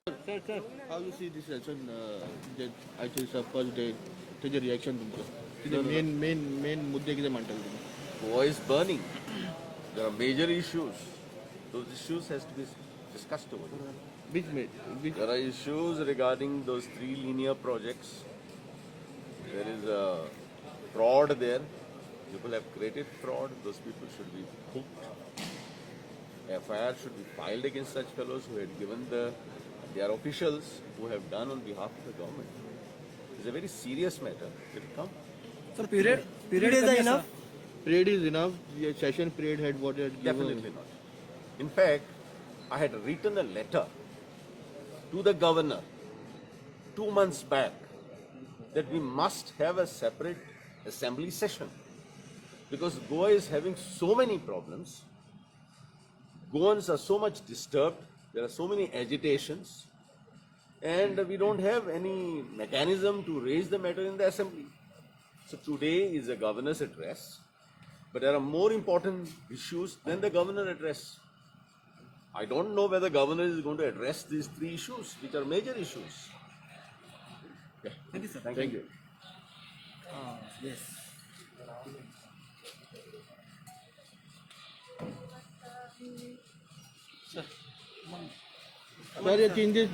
Sir, how you see this session? That I think the first day, त्याचे reaction तुमचं किती main मुद्दे किती मांडतात तुम्ही? War is burning. There are major issues. Those issues has to be discussed over there. Which There are issues regarding those 3 linear projects. There is a fraud there. People have created fraud. Those people should be hooked. FIR should be filed against such fellows who had given they are officials who have done on behalf of the government. It's a very serious matter. It will come. So period is enough. Period is enough. The session period had what it had given. Definitely not. In fact, I had written a letter to the governor 2 months back that we must have a separate assembly session because Goa is having so many problems. Goans are so much disturbed. There are so many agitations, and we don't have any mechanism to raise the matter in the assembly. So today is a governor's address, but there are more important issues than the governor address. I don't know whether the governor is going to address these 3 issues, which are major issues. Yeah. Thank you, sir. Thank you. Yes. Sir हे 3 दीस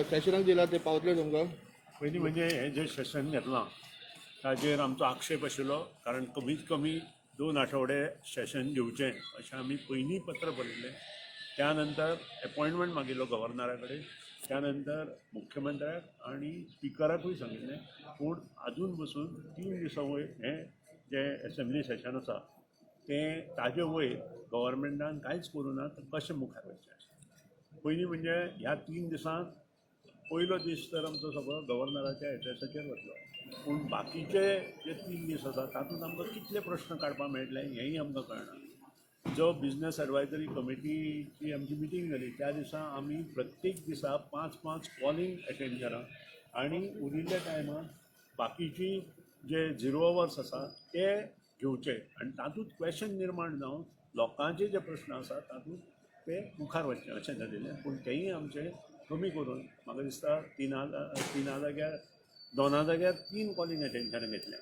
सेशनाक दिला ते पावतले तुमकां? पयलीं म्हणजे हें जें session घेतलां ताजेर आमचो आक्षेप आशिल्लो कारण कमीत कमी 2 आठवडे सेशन घेवचें अशें आमी पयलीं पत्र बरयल्लें. त्यानंतर अपॉयंटमेंट मागिल्लो गव्हर्नरा कडेन, त्यानंतर मुख्यमंत्र्याक आनी स्पिकराकूय सांगिल्लें, पूण आजून पसून 3 दिसां वयर हें जें असेंब्ली सेशन आसा तें ताजे वयर गव्हर्मेंटान कांयच करूं ना. तर कशें मुखार वचचें अशें. पयलीं म्हणजे ह्या 3 दिसांत पयलो दीस तर आमचो सगळो गव्हर्नराच्या एड्रेसाचेर वतलो, पूण बाकीचे जे 3 दीस आसा तातूंत आमकां कितले प्रश्न काडपाक मेळटले हेंय आमकां कळना. जो बिझनेस एडवायजरी कमिटीची आमची मिटींग जाली त्या दिसा आमी प्रत्येक दिसा 5-5 कॉलिंग अटेंड केलां आनी उरिल्ल्या टायमार बाकीची जे 0 अवर्स आसा ते घेवचे आनी तातूंत क्वेश्चन निर्माण जावन लोकांचे जे प्रश्न आसा तातूंत ते मुखार वचचें अशें जालेलें. पूण तेंय आमचें कमी करून म्हाका दिसता 3 जाग्यार 3 कॉलिंग अटेंशन घेतल्या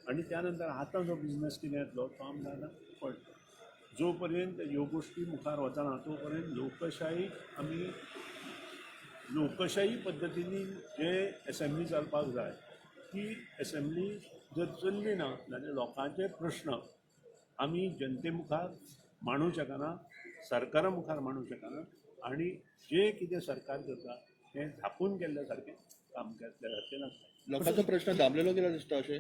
आनी त्यानंतर आतां जो बिझनेस कितें येतलो तो आमकां आतां कळटा. जो पर्यंत ह्यो गोश्टी मुखार वचना तो पर्यंत लोकशाही पद्दतींनी जे असेंब्ली चलपाक जाय ती असेंब्ली जर चल्ली ना जाल्यार लोकांचे प्रश्न आमी जनते मुखार मांडूं शकना, सरकारा मुखार मांडूं शकना आनी जे कितें सरकार करता तें धापून केल्ल्या सारकें काम केल्ल्या सारकें नासता. लोकांचो प्रश्न दाबलेलो गेला दिसता अशें?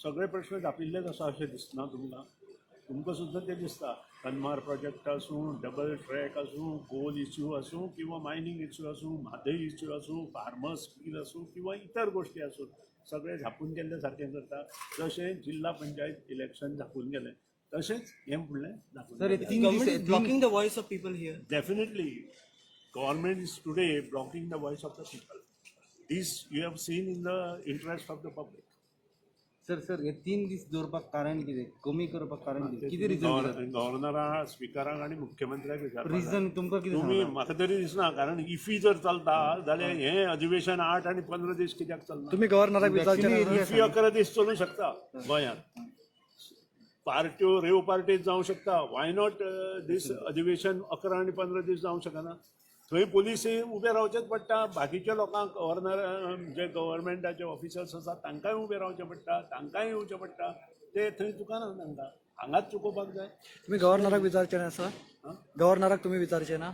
सगळे प्रश्न दापिल्लेच आसा अशें दिसना तुमकां सुद्दां तें दिसता. कनमार प्रोजेक्ट आसूं, डबल ट्रॅक आसूं, कोल इश्यू आसूं किंवा मायनींग इश्यू आसूं, म्हादय इश्यू आसूं, फार्मर्स बील आसूं किंवा इतर गोश्टी आसूं, सगळे झापून गेल्ले सारकें करता. जशें जिल्हा पंचायत इलेक्शन झापून गेलें तशेंच हें फुडलें झापून. Government is blocking the voice of people here. Definitely, government is today blocking the voice of the people. This you have seen in the interest of the public. Sir हे 3 दीस दवरपाक कारण कितें? कमी करपाक कारण कितें रिजन? गव्हर्नरा स्पिकराक आनी मुख्यमंत्र्याक विचारपाक रिजन तुमकां कितें तुमी म्हाका तरी दिसना कारण इफी जर चलता जाल्यार हें अधिवेशन 8 आनी 15 दीस कित्याक चलना? तुम्ही गव्हर्नराक विचारचें ना? इफी 11 दीस चलूं शकता गोंयांत. पार्ट्यो रेव पार्टीज जावं शकता. वाय नॉट दीस अधिवेशन 11 आनी 15 दीस जावं शकना? थंय पुलीसय उबे रावचेच पडटा. बाकीच्या लोकांक जे गव्हर्मेंटाचे ऑफिसर्स आसात तांकांय उबे रावचें पडटा, तांकांय येवचें पडटा. ते थंय चुकना तांकां, हांगाच चुकोवपाक जाय. तुम्ही गव्हर्नराक विचारचें ना सर? गव्हर्नराक तुम्ही विचारचें ना?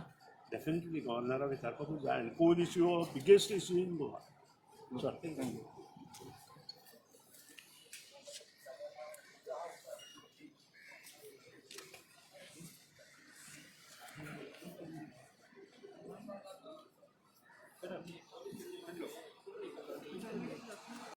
डेफिनेटली गव्हर्नराक विचारपाकूच जाय. Coal issue biggest issue in Goa.